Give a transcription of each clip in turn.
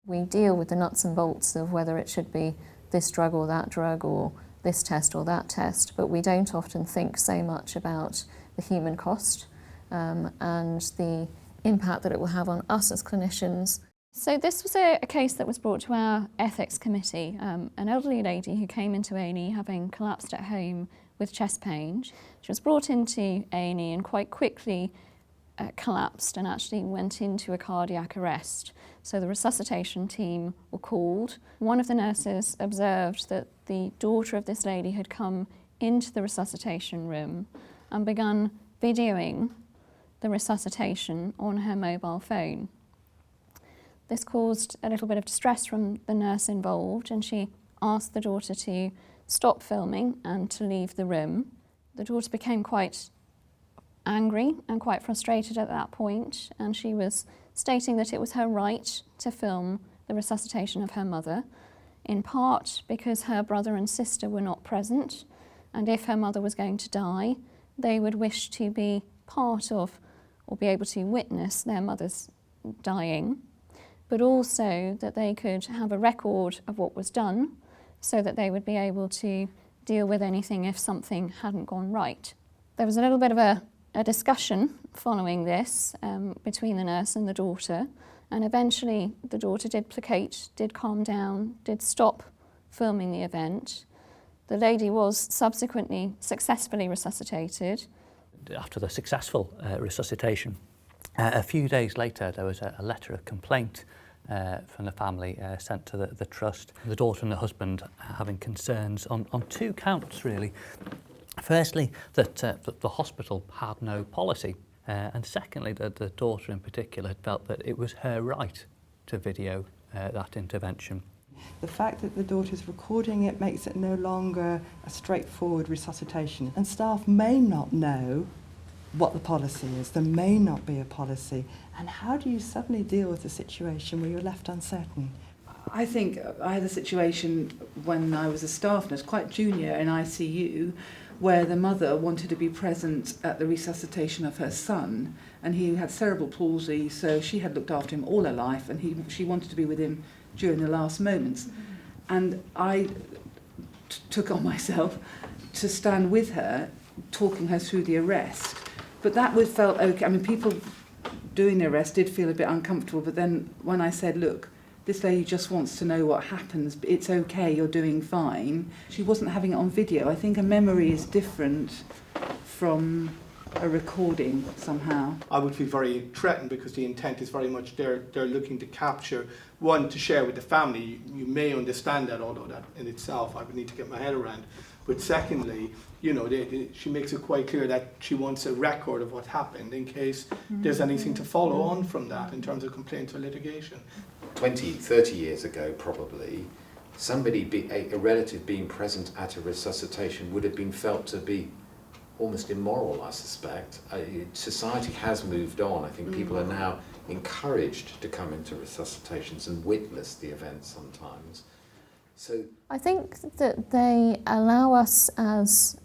We deal with the nuts and bolts of whether it should be this drug or that drug or this test or that test, but we don't often think so much about the human cost and the impact that it will have on us as clinicians. So this was a case that was brought to our ethics committee, an elderly lady who came into A&E having collapsed at home with chest pain. She was brought into A&E and quite quickly collapsed and actually went into a cardiac arrest. So the resuscitation team were called. One of the nurses observed that the daughter of this lady had come into the resuscitation room and begun videoing the resuscitation on her mobile phone. This caused a little bit of distress from the nurse involved, and she asked the daughter to stop filming and to leave the room. The daughter became quite angry and quite frustrated at that point, and she was stating that it was her right to film the resuscitation of her mother, in part because her brother and sister were not present, and if her mother was going to die, they would wish to be part of or be able to witness their mother's dying, but also that they could have a record of what was done so that they would be able to deal with anything if something hadn't gone right. There was a little bit of a discussion following this between the nurse and the daughter, and eventually the daughter did placate, did calm down, did stop filming the event. The lady was subsequently successfully resuscitated. After the successful resuscitation, a few days later there was a letter of complaint from the family sent to the trust. The daughter and the husband having concerns on two counts really. Firstly, that the hospital had no policy, and secondly that the daughter in particular felt that it was her right to video that intervention. The fact that the daughter's recording it makes it no longer a straightforward resuscitation, and staff may not know what the policy is. There may not be a policy. And how do you suddenly deal with a situation where you're left uncertain? I think I had a situation when I was a staff nurse, quite junior in ICU, where the mother wanted to be present at the resuscitation of her son, and he had cerebral palsy, so she had looked after him all her life, and she wanted to be with him during the last moments. And I took on myself to stand with her, talking her through the arrest. But that felt okay. I mean, people doing the arrest did feel a bit uncomfortable, but then when I said, look, this lady just wants to know what happens, it's okay, you're doing fine. She wasn't having it on video. I think a memory is different from a recording somehow. I would feel very threatened because the intent is very much they're looking to capture, one, to share with the family. You may understand that, although that in itself I would need to get my head around. But secondly, you know, she makes it quite clear that she wants a record of what happened in case there's anything to follow on from that in terms of complaints or litigation. 20, 30 years ago probably, a relative being present at a resuscitation would have been felt to be almost immoral, I suspect. Society has moved on. I think people are now encouraged to come into resuscitations and witness the event sometimes. So I think that they allow us as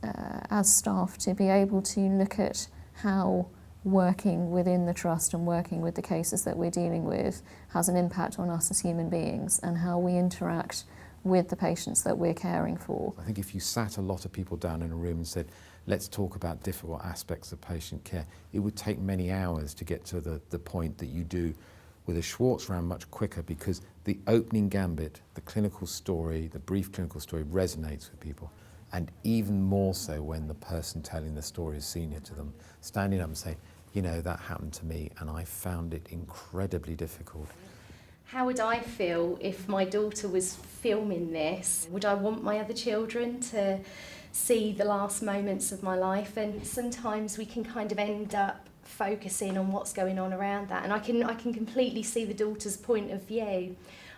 staff to be able to look at how working within the trust and working with the cases that we're dealing with has an impact on us as human beings and how we interact with the patients that we're caring for. I think if you sat a lot of people down in a room and said, let's talk about difficult aspects of patient care, it would take many hours to get to the point that you do with a Schwartz Round much quicker, because the opening gambit, the clinical story, the brief clinical story resonates with people, and even more so when the person telling the story is senior to them, standing up and saying, you know, that happened to me and I found it incredibly difficult. How would I feel if my daughter was filming this? Would I want my other children to see the last moments of my life? And sometimes we can kind of end up focusing on what's going on around that, and I can completely see the daughter's point of view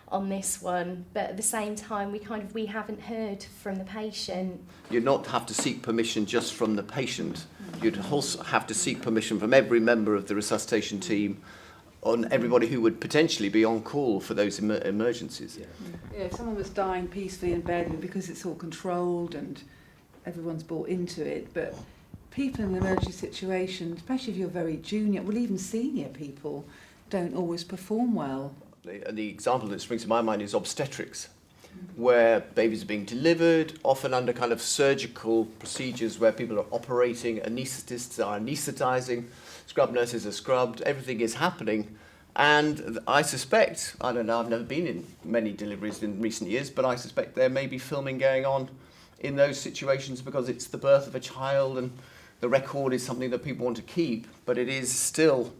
on this one, but at the same time we haven't heard from the patient. You'd not have to seek permission just from the patient, you'd also have to seek permission from every member of the resuscitation team, on everybody who would potentially be on call for those emergencies. Yeah, if someone was dying peacefully in bed, because it's all controlled and everyone's bought into it, but people in an emergency situation, especially if you're very junior, well even senior people, don't always perform well The example that springs to my mind is obstetrics, where babies are being delivered, often under kind of surgical procedures where people are operating, anaesthetists are anaesthetizing, scrub nurses are scrubbed, everything is happening. And I suspect, I don't know, I've never been in many deliveries in recent years, but I suspect there may be filming going on in those situations because it's the birth of a child and the record is something that people want to keep, but it is still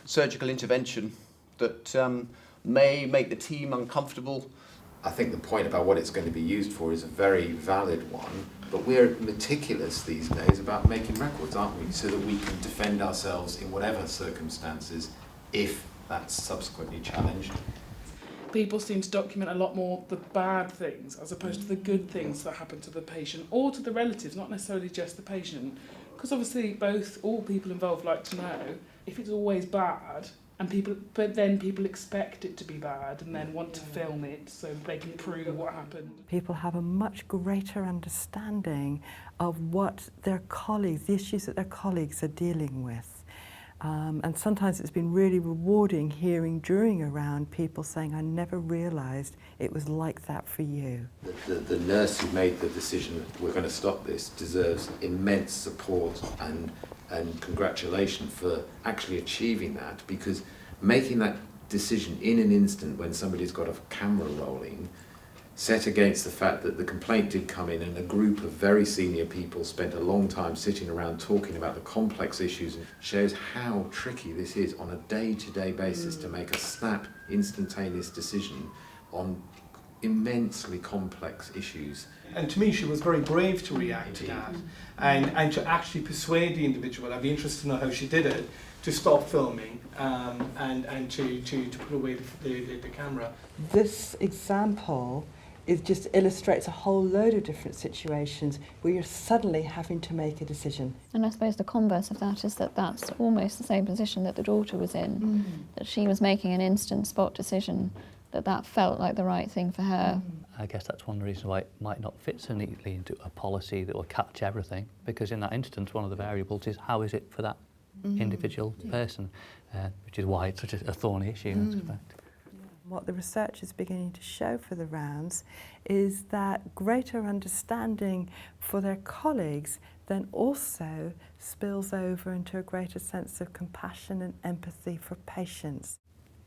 surgical intervention that may make the team uncomfortable. I think the point about what it's going to be used for is a very valid one, but we're meticulous these days about making records, aren't we? So that we can defend ourselves in whatever circumstances if that's subsequently challenged. People seem to document a lot more the bad things as opposed to the good things that happen to the patient or to the relatives, not necessarily just the patient. Because obviously all people involved like to know if it's always bad, but then people expect it to be bad and then want to film it so they can prove what happened. People have a much greater understanding of what their colleagues, the issues that their colleagues are dealing with. And sometimes it's been really rewarding hearing during a round people saying, I never realised it was like that for you. The nurse who made the decision that we're going to stop this deserves immense support and congratulations for actually achieving that, because making that decision in an instant when somebody's got a camera rolling, set against the fact that the complaint did come in and a group of very senior people spent a long time sitting around talking about the complex issues, shows how tricky this is on a day-to-day basis to make a snap, instantaneous decision on immensely complex issues. And to me, she was very brave to react to that and to actually persuade the individual. I'd be interested to know how she did it, to stop filming and to put away the camera. This example just illustrates a whole load of different situations where you're suddenly having to make a decision. And I suppose the converse of that is that that's almost the same position that the daughter was in, that she was making an instant spot decision, that felt like the right thing for her. I guess that's one reason why it might not fit so neatly into a policy that will catch everything, because in that instance one of the variables is how is it for that individual person, which is why it's such a thorny issue, I suspect. What the research is beginning to show for the rounds is that greater understanding for their colleagues then also spills over into a greater sense of compassion and empathy for patients.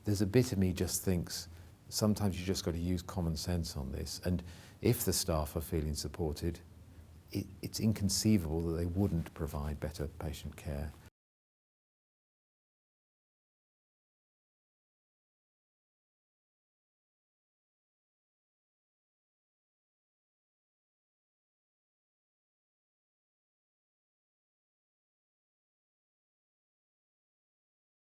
There's a bit of me just thinks sometimes you just got to use common sense on this, and if the staff are feeling supported, it's inconceivable that they wouldn't provide better patient care.